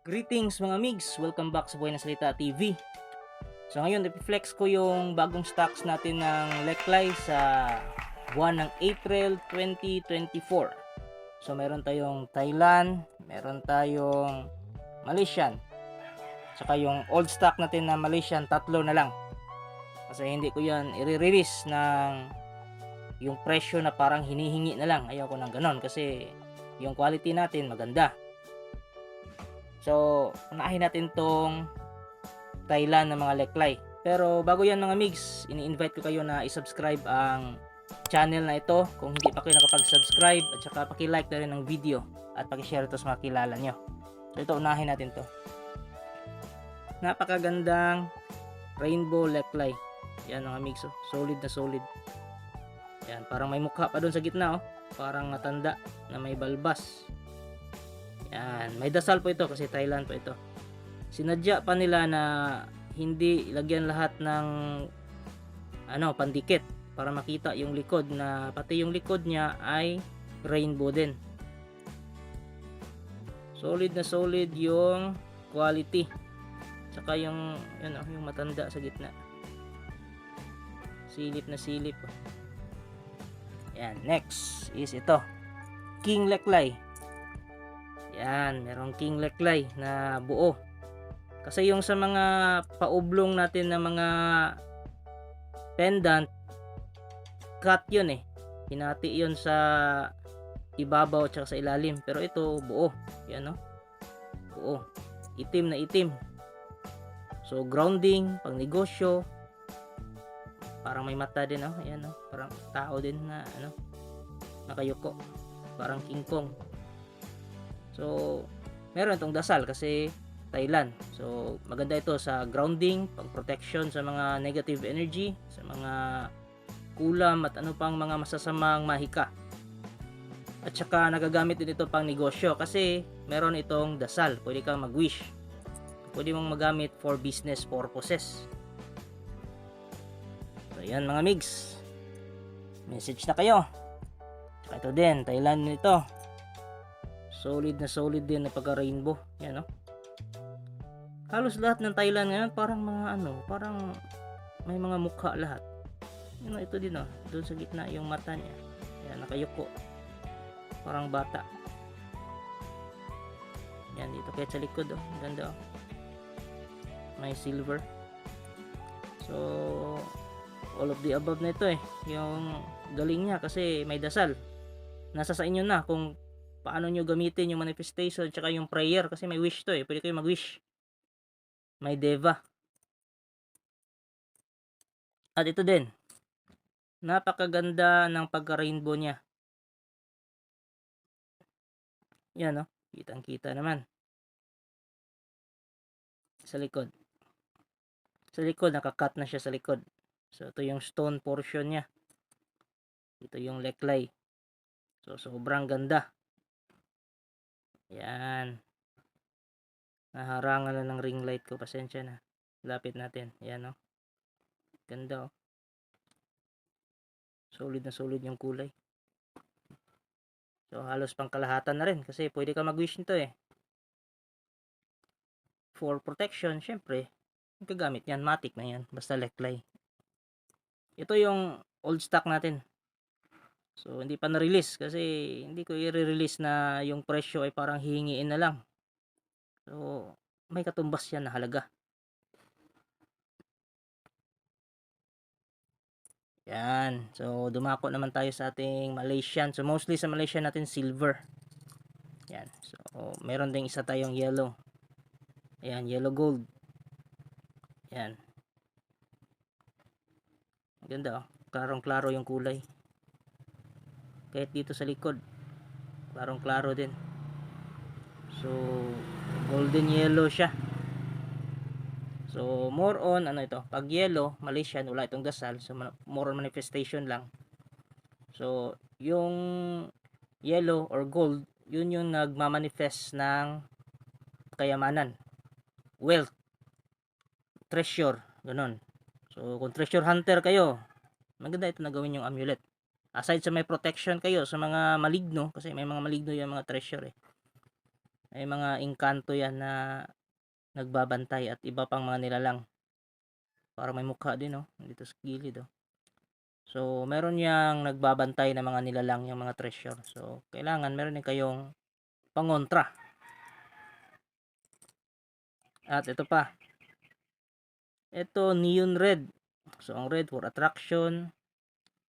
Greetings mga migs! Welcome back sa Buhay na Salita TV. So ngayon, i-flex ko yung bagong stocks natin ng Leklay sa buwan ng April 2024. So meron tayong Thailand, meron tayong Malaysian. Saka yung old stock natin na Malaysian, tatlo na lang. Kasi hindi ko yan i-release ng yung presyo na parang hinihingi na lang. Ayoko ng ganon kasi yung quality natin maganda. So, unahin natin tong Thailand ng mga Leklay. Pero bago yan mga migs, ini-invite ko kayo na i-subscribe ang channel na ito kung hindi pa kayo nakapag-subscribe, at saka paki-like na rin ng video at paki-share ito sa mga kilala nyo. So ito, unahin natin to. Napakagandang Rainbow Leklay. Yan mga migs, oh. Solid na solid. Yan, parang may mukha pa doon sa gitna, oh. Parang matanda na may balbas. Yan, may dasal po ito kasi Thailand po ito. Sinadya pa nila na hindi ilagyan lahat ng pandikit para makita yung likod, na pati yung likod niya ay rainbow din. Solid na solid yung quality. Saka yung yung matanda sa gitna. Silip na silip. Yan, next is ito. King Leklay. Yan, merong King Leklay na buo. Kasi yung sa mga paublong natin na mga pendant, cut yun eh. Hinati yun sa ibabaw at sa ilalim. Pero ito, buo. Yan, no? Buo. Itim na itim. So, grounding, pang negosyo. Parang may mata din, no? Ayan, no? Parang tao din na, nakayuko. Parang King Kong. So, meron itong dasal kasi Thailand. So, maganda ito sa grounding, pang protection sa mga negative energy, sa mga kulam at ano pang mga masasamang mahika. At saka nagagamit din ito pang negosyo kasi meron itong dasal. Pwede kang mag-wish. Pwede mong magamit for business purposes. So, yan mga migs. Message na kayo. Saka ito din, Thailand nito. Solid na solid din na pagka-rainbow. Yan, no? Halos lahat ng Thailand ngayon parang mga parang may mga mukha lahat. Ito din, oh. Doon sa gitna yung mata niya. Yan, nakayuko. Parang bata. Yan, dito kahit sa likod, oh. Ganda, oh. May silver. So, all of the above na ito, eh. Yung galing niya kasi may dasal. Nasa sa inyo na kung paano nyo gamitin yung manifestation tsaka yung prayer kasi may wish to, eh. Pwede kayo mag-wish. May deva. At ito din. Napakaganda ng pagka-rainbow niya. Yan, no? Kitang-kita naman. Sa likod. Sa likod, nakakat na siya sa likod. So, ito yung stone portion niya. Ito yung Leklay. So, sobrang ganda. Yan. Naharangan na ng ring light ko. Pasensya na. Lapit natin. Yan, no? Ganda, oh. Solid na solid yung kulay. So, halos pang kalahatan na rin. Kasi pwede ka mag-wish nito, eh. For protection, syempre, gagamit yan. Matic na yan. Basta Leklay. Ito yung old stock natin. So, hindi pa na-release. Kasi, hindi ko i-release na yung presyo ay parang hihingiin na lang. So, may katumbas yan na halaga. Yan. So, dumako naman tayo sa ating Malaysian. So, mostly sa Malaysian natin, silver. Yan. So, meron ding isa tayong yellow. Ayan, yellow gold. Yan. Ganda, oh. Klarong-klaro yung kulay. Kahit dito sa likod, klarong-klaro din. So, golden yellow siya. So, more on, pag yellow, Malaysian, wala itong dasal. So, more on manifestation lang. So, yung yellow or gold, yun yung nagmamanifest ng kayamanan, wealth, treasure, ganun. So, kung treasure hunter kayo, maganda ito na gawin yung amulet. Aside sa may protection kayo sa mga maligno, kasi may mga maligno yung mga treasure, eh. May mga engkanto yan na nagbabantay at iba pang mga nilalang. Parang may mukha din, oh, dito sa gilid, oh. So, meron yang nagbabantay ng mga nilalang, yung mga treasure. So, kailangan meron din kayong pangontra. At ito pa. Ito, neon red. So, ang red for attraction.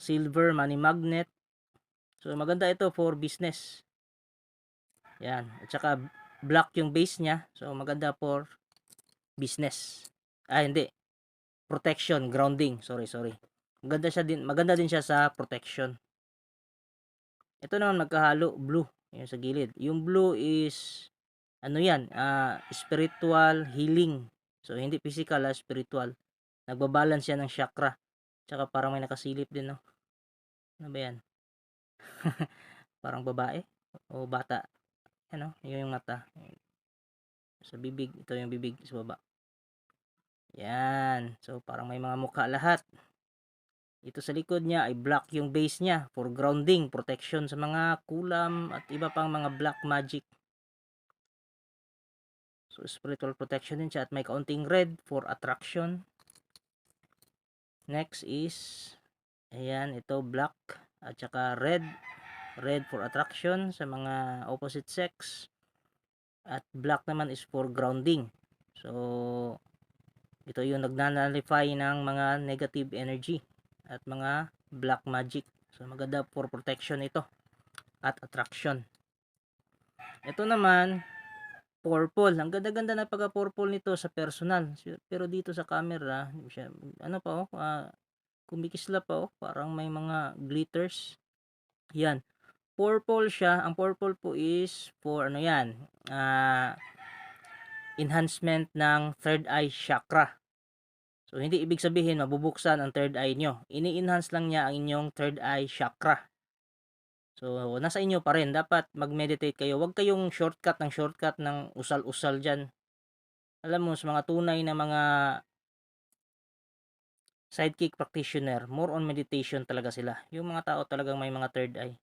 Silver, money magnet. So, maganda ito for business. Yan. At saka, black yung base niya. So, maganda for business. Hindi. Protection, grounding. Sorry. Maganda din siya sa protection. Ito naman magkahalo, blue. Yung sa gilid. Yung blue is, ano yan, spiritual healing. So, hindi physical, spiritual. Nagbabalance yan ng chakra. Tsaka parang may nakasilip din, no? Ano ba yan? Parang babae o bata. Ano? Yun yung mata. Sa bibig. Ito yung bibig sa baba. Yan. So, parang may mga mukha lahat. Ito sa likod niya ay black yung base niya for grounding, protection sa mga kulam at iba pang mga black magic. So, spiritual protection din siya at may kaunting red for attraction. Next is, ayan, ito black at saka red. Red for attraction sa mga opposite sex. At black naman is for grounding. So, ito yung nagnanalify ng mga negative energy at mga black magic. So, maganda for protection ito at attraction. Ito naman, purple. Ang ganda-ganda na pagka-purple nito sa personal. Pero dito sa camera, siya, ano pa oh, kumikisla pa oh, parang may mga glitters. Yan. Purple siya. Ang purple po is for ano yan, enhancement ng third eye chakra. So, hindi ibig sabihin mabubuksan ang third eye nyo. Ini-enhance lang niya ang inyong third eye chakra. So, nasa inyo pa rin. Dapat mag-meditate kayo. Huwag kayong shortcut ng usal-usal dyan. Alam mo, sa mga tunay na mga sidekick practitioner, more on meditation talaga sila. Yung mga tao talagang may mga third eye.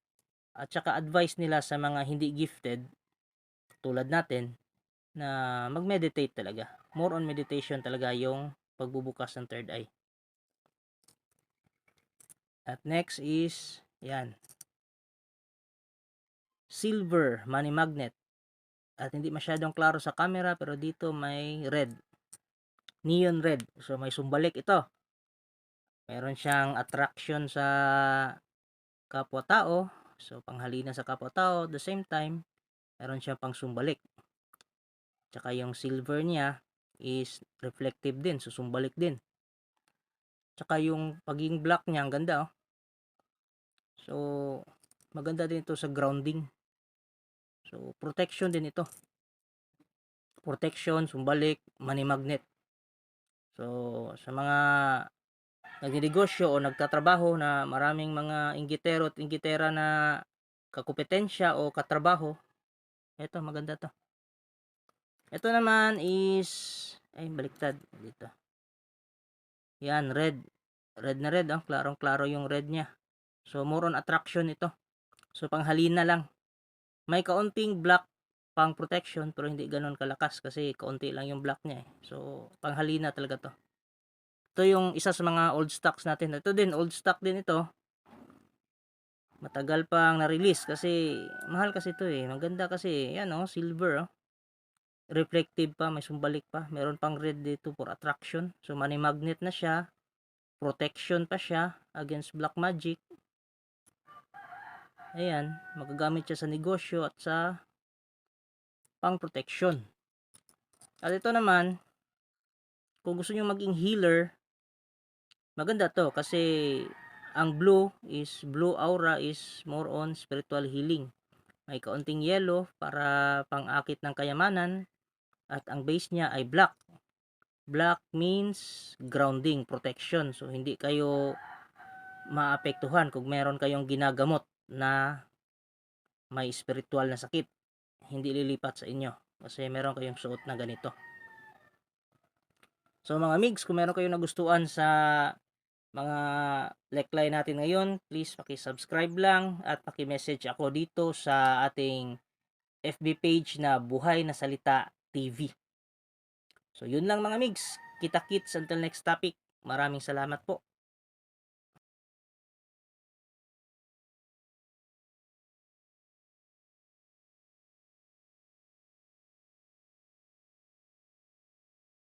At saka advice nila sa mga hindi gifted, tulad natin, na mag-meditate talaga. More on meditation talaga yung pagbubukas ng third eye. At next is, yan, silver money magnet. At hindi masyadong klaro sa camera pero dito may red. Neon red. So may sumbalik ito. Meron siyang attraction sa kapwa-tao. So panghalina sa kapwa-tao. At the same time, meron siyang pang sumbalik. Tsaka yung silver niya is reflective din. So sumbalik din. Tsaka yung pagiging black niya, ang ganda oh. So maganda din ito sa grounding. So protection din ito. Protection, sumbalik, money magnet. So sa mga nagninegosyo o nagtatrabaho na maraming mga inggitero at inggitera na kakumpetensya o katrabaho, ito maganda to. Ito naman is, ay baliktad dito. Yan, red. Red na red, oh. Klarong klaro yung red niya. So more on attraction ito. So panghalina lang. May kaunting black pang protection pero hindi ganoon kalakas kasi kaunti lang yung black niya eh. So panghalina talaga to. Ito yung isa sa mga old stocks natin. Ito din, old stock din ito. Matagal pang na-release kasi mahal kasi ito eh. Maganda kasi, yan oh, silver oh. Reflective pa, may sumbalik pa. Meron pang red dito for attraction. So money magnet na siya. Protection pa siya against black magic. Ayan, magagamit siya sa negosyo at sa pang protection. At ito naman, kung gusto niyo maging healer, maganda to kasi ang blue aura is more on spiritual healing. May kaunting yellow para pang-akit ng kayamanan at ang base niya ay black. Black means grounding, protection. So hindi kayo maapektuhan kung meron kayong ginagamot na may spiritual na sakit. Hindi lilipat sa inyo kasi meron kayong suot na ganito. So mga migs, kung meron kayong nagustuhan sa mga lekline natin ngayon, please paki-subscribe lang at paki-message ako dito sa ating FB page na Buhay na Salita TV. So yun lang mga migs. Kita-kits until next topic. Maraming salamat po.